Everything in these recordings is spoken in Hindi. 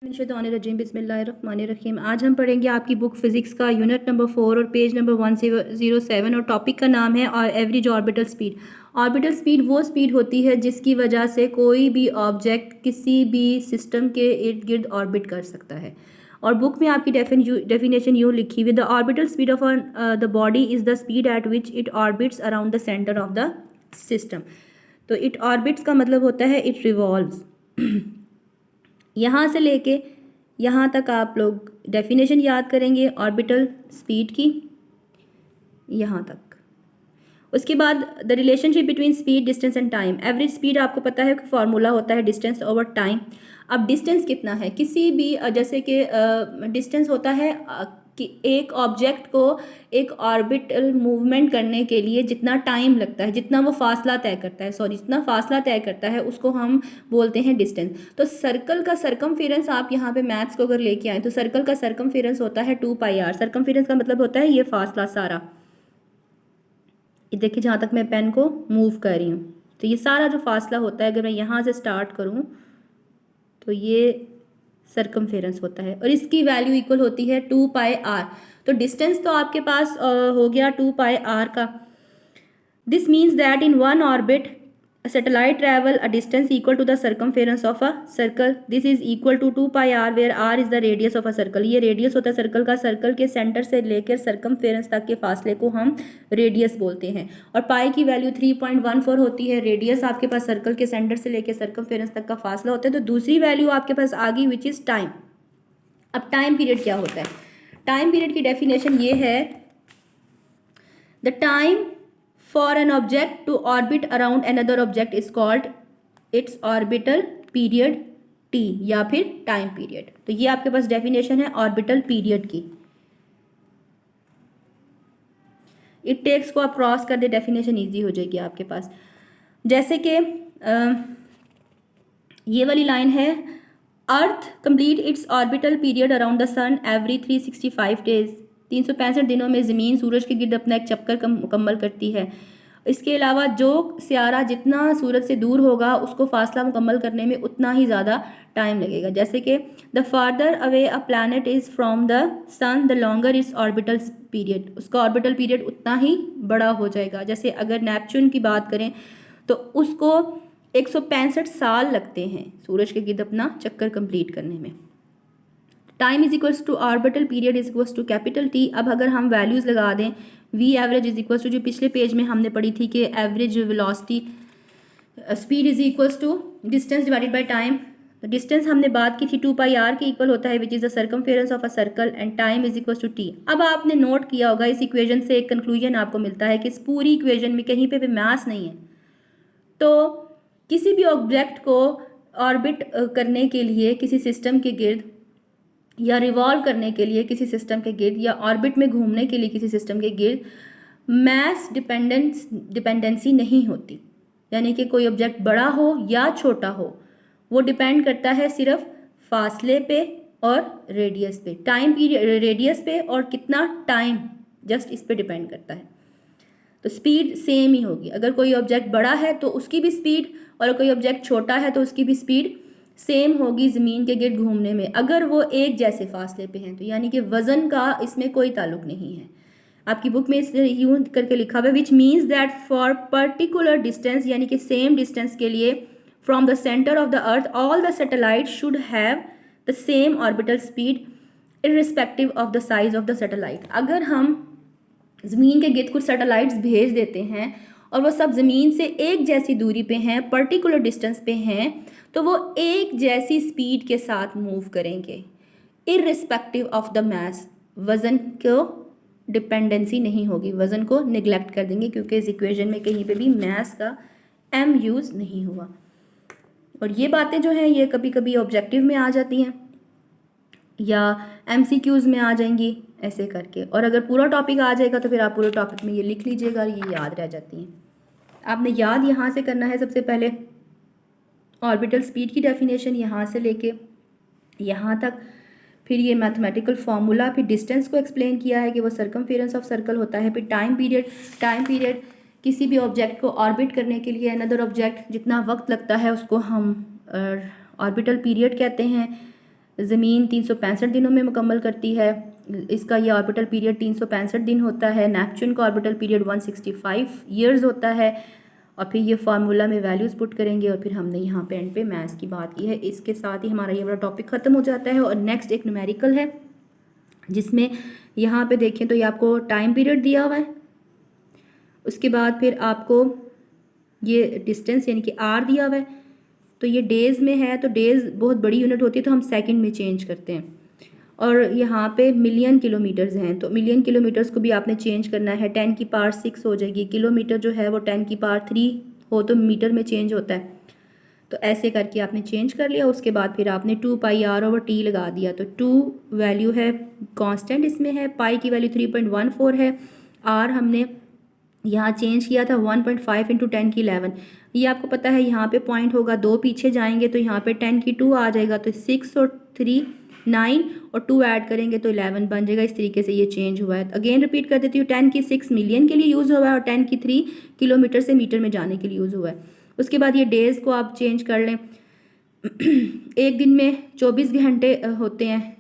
रजीम बिस्मिल्लाहिर्रहमानिर्रहीम। आज हम पढ़ेंगे आपकी बुक फिज़िक्स का यूनिट नंबर 4 और पेज नंबर 107 और टॉपिक का नाम है और average orbital speed. Orbital speed वो स्पीड होती है जिसकी वजह से कोई भी ऑब्जेक्ट किसी भी सिस्टम के इर्द गिर्द ऑर्बिट कर सकता है। और बुक में आपकी डेफिनेशन यूँ लिखी हुई, the orbital speed of the body is the speed at which it orbits around the centre of the system. तो इट ऑर्बिट्स का मतलब होता है इट रिवॉल्व्स। यहाँ से लेके यहाँ तक आप लोग डेफिनेशन याद करेंगे ऑर्बिटल स्पीड की, यहाँ तक। उसके बाद the relationship between speed, distance and time. Average speed आपको पता है कि फॉर्मूला होता है डिस्टेंस ओवर टाइम। अब डिस्टेंस कितना है किसी भी जैसे कि डिस्टेंस होता है कि एक ऑब्जेक्ट को एक ऑर्बिटल मूवमेंट करने के लिए जितना टाइम लगता है, जितना वो फासला तय करता है, जितना फासला तय करता है उसको हम बोलते हैं डिस्टेंस। तो सर्कल का सरकमफेरेंस आप यहाँ पे मैथ्स को अगर लेके आए तो सर्कल का सरकमफेरेंस होता है 2πr। सरकमफेरेंस का मतलब होता है ये फासला सारा, ये देखिए जहाँ तक मैं पेन को मूव कर रही हूँ तो ये सारा जो फासला होता है, अगर मैं यहाँ से स्टार्ट करूँ तो ये सरकमफेरेंस होता है और इसकी वैल्यू इक्वल होती है 2πr। तो डिस्टेंस तो आपके पास हो गया 2πr का। This means that in one orbit a satellite travel a distance equal to the circumference of a circle. This is equal to 2πr where r is the radius of a circle. ये रेडियस होता है सर्कल का, सर्कल के सेंटर से लेकर सरकमफेरेंस तक के फासले को हम रेडियस बोलते हैं। और पाई की वैल्यू 3.14 होती है। रेडियस आपके पास सर्कल के सेंटर से लेकर सरकमफेरेंस तक का फासला होता है। तो दूसरी वैल्यू आपके पास आ गई विच इज़ टाइम। अब टाइम पीरियड क्या होता है? टाइम पीरियड की डेफिनेशन ये है, the time for an object to orbit around another object is called its orbital period t या फिर टाइम पीरियड। तो ये आपके पास डेफिनेशन है ऑर्बिटल पीरियड की। इट टेक्स को आप क्रॉस कर दे, डेफिनेशन इजी हो जाएगी आपके पास। जैसे कि ये वाली लाइन है, earth complete its orbital period around the sun every 365 days. 365 दिनों में ज़मीन सूरज के गिर्द अपना एक चक्कर मुकम्मल करती है। इसके अलावा जो सियारा जितना सूरज से दूर होगा उसको फासला मुकम्मल करने में उतना ही ज़्यादा टाइम लगेगा। जैसे कि the farther away a planet is from the sun the longer its orbital period, उसका ऑर्बिटल पीरियड उतना ही बड़ा हो जाएगा। जैसे अगर नेपच्यून की बात करें तो उसको 165 साल लगते हैं सूरज के गिर्द अपना चक्कर कंप्लीट करने में। Time is equals to orbital period is equals to capital T. अब अगर हम वैल्यूज़ लगा दें, V average is equals to, जो पिछले पेज में हमने पढ़ी थी कि average velocity speed is equals to distance divided by time. Distance हमने बात की थी 2πr के इक्वल होता है which is the circumference of a circle and time is equals to T. अब आपने नोट किया होगा इस इक्वेशन से एक कंक्लूजन आपको मिलता है कि इस पूरी इक्वेशन में कहीं पे भी मास नहीं है। तो किसी भी ऑब्जेक्ट को ऑर्बिट करने के लिए किसी सिस्टम के गिर्द या रिवॉल्व करने के लिए किसी सिस्टम के गिर्द या ऑर्बिट में घूमने के लिए किसी सिस्टम के गिर्द मैस डिपेंडेंसी नहीं होती। यानी कि कोई ऑब्जेक्ट बड़ा हो या छोटा हो, वो डिपेंड करता है सिर्फ फासले पे और रेडियस पे, टाइम पीरियड रेडियस पे और कितना टाइम, जस्ट इस पे डिपेंड करता है। तो स्पीड सेम ही होगी। अगर कोई ऑब्जेक्ट बड़ा है तो उसकी भी स्पीड, और कोई ऑब्जेक्ट छोटा है तो उसकी भी स्पीड सेम होगी ज़मीन के गिर्द घूमने में, अगर वो एक जैसे फासले पे हैं तो। यानी कि वज़न का इसमें कोई ताल्लुक नहीं है। आपकी बुक में इसे यूँ करके लिखा हुआ है, which means that for particular distance, यानी कि सेम डिस्टेंस के लिए from the centre of the earth all the satellite should have the same orbital speed irrespective of the size of the satellite. अगर हम ज़मीन के गिर्द कुछ सैटेलाइट्स भेज देते हैं और वो सब ज़मीन से एक जैसी दूरी पे हैं, पर्टिकुलर डिस्टेंस पे हैं, तो वो एक जैसी स्पीड के साथ मूव करेंगे इर्रिस्पेक्टिव ऑफ द मास। वज़न को डिपेंडेंसी नहीं होगी, वज़न को निगलेक्ट कर देंगे क्योंकि इस इक्वेशन में कहीं पे भी मास का एम यूज़ नहीं हुआ। और ये बातें जो हैं ये कभी कभी ऑब्जेक्टिव में आ जाती हैं या MCQs में आ जाएंगी ऐसे करके, और अगर पूरा टॉपिक आ जाएगा तो फिर आप पूरे टॉपिक में ये लिख लीजिएगा, ये याद रह जाती हैं। आपने याद यहाँ से करना है सबसे पहले ऑर्बिटल स्पीड की डेफिनेशन यहाँ से लेके यहाँ तक, फिर ये मैथमेटिकल फार्मूला, फिर डिस्टेंस को एक्सप्लेन किया है कि वो सर्कमफेरेंस ऑफ सर्कल होता है, फिर टाइम पीरियड किसी भी ऑब्जेक्ट को ऑर्बिट करने के लिए अनदर ऑब्जेक्ट जितना वक्त लगता है उसको हम ऑर्बिटल पीरियड कहते हैं। ज़मीन 365 दिनों में मुकम्मल करती है। इसका ये ऑर्बिटल पीरियड 365 दिन होता है। नेपच्यून का ऑर्बिटल पीरियड 165 ईयर्स होता है। और फिर ये फार्मूला में वैल्यूज़ पुट करेंगे और फिर हमने यहाँ पे एंड पे मैथ्स की बात की है। इसके साथ ही हमारा ये वाला टॉपिक ख़त्म हो जाता है। और नेक्स्ट एक न्यूमेरिकल है जिसमें यहाँ पे देखें तो ये आपको टाइम पीरियड दिया हुआ है। उसके बाद फिर आपको ये डिस्टेंस यानी कि आर दिया हुआ है। तो ये डेज़ में है, तो डेज़ बहुत बड़ी यूनिट होती है तो हम सेकंड में चेंज करते हैं। और यहाँ पे मिलियन किलोमीटर्स हैं, तो मिलियन किलोमीटर्स को भी आपने चेंज करना है। 10 की पावर 6 हो जाएगी। किलोमीटर जो है वो 10 की पावर 3 हो तो मीटर में चेंज होता है। तो ऐसे करके आपने चेंज कर लिया। उसके बाद फिर आपने 2πr/t लगा दिया। तो 2 वैल्यू है कांस्टेंट इसमें है, पाई की वैल्यू 3.14 है, आर हमने यहाँ चेंज किया था 1.5 × 10 की 11। ये आपको पता है यहाँ पे पॉइंट होगा, 2 पीछे जाएंगे तो यहाँ पे 10 की 2 आ जाएगा। तो 6 और 3 9 और 2 ऐड करेंगे तो 11 बन जाएगा। इस तरीके से ये चेंज हुआ है। अगेन रिपीट कर देती हूँ, 10 की 6 मिलियन के लिए यूज़ हुआ है और 10 की 3 किलोमीटर से मीटर में जाने के लिए यूज़ हुआ है। उसके बाद ये डेज़ को आप चेंज कर लें। एक दिन में 24 घंटे होते हैं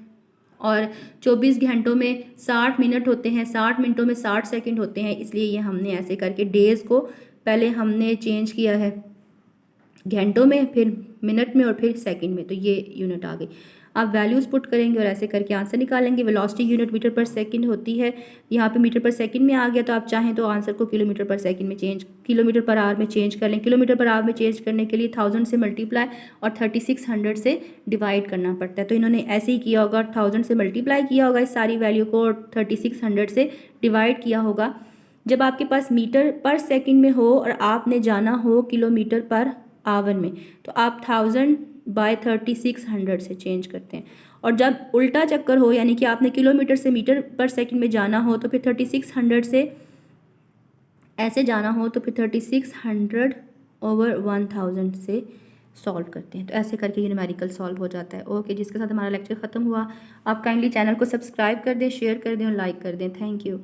और 24 घंटों में 60 मिनट होते हैं, 60 मिनटों में 60 सेकंड होते हैं। इसलिए ये हमने ऐसे करके डेज़ को पहले हमने चेंज किया है घंटों में, फिर मिनट में और फिर सेकंड में। तो ये यूनिट आ गई। आप वैल्यूज़ पुट करेंगे और ऐसे करके आंसर निकालेंगे। वेलोसिटी यूनिट मीटर पर सेकंड होती है, यहाँ पे मीटर पर सेकंड में आ गया। तो आप चाहें तो आंसर को किलोमीटर पर सेकंड में चेंज, किलोमीटर पर आवर में चेंज कर लें। किलोमीटर पर आवर में चेंज करने के लिए 1000 से मल्टीप्लाई और 3600 से डिवाइड करना पड़ता है। तो इन्होंने ऐसे ही किया होगा, 1000 से मल्टीप्लाई किया होगा इस सारी वैल्यू को और 3600 से डिवाइड किया होगा। जब आपके पास मीटर पर सेकंड में हो और आपने जाना हो किलोमीटर पर आवर में, तो आप 1000/3600 से चेंज करते हैं। और जब उल्टा चक्कर हो, यानी कि आपने किलोमीटर से मीटर पर सेकंड में जाना हो, तो फिर 3600 से ऐसे जाना हो तो फिर 3600/1000 से सॉल्व करते हैं। तो ऐसे करके ये न्यूमेरिकल सॉल्व हो जाता है। ओके, जिसके साथ हमारा लेक्चर ख़त्म हुआ। आप काइंडली चैनल को सब्सक्राइब कर दें, शेयर कर दें और लाइक कर दें। Thank you.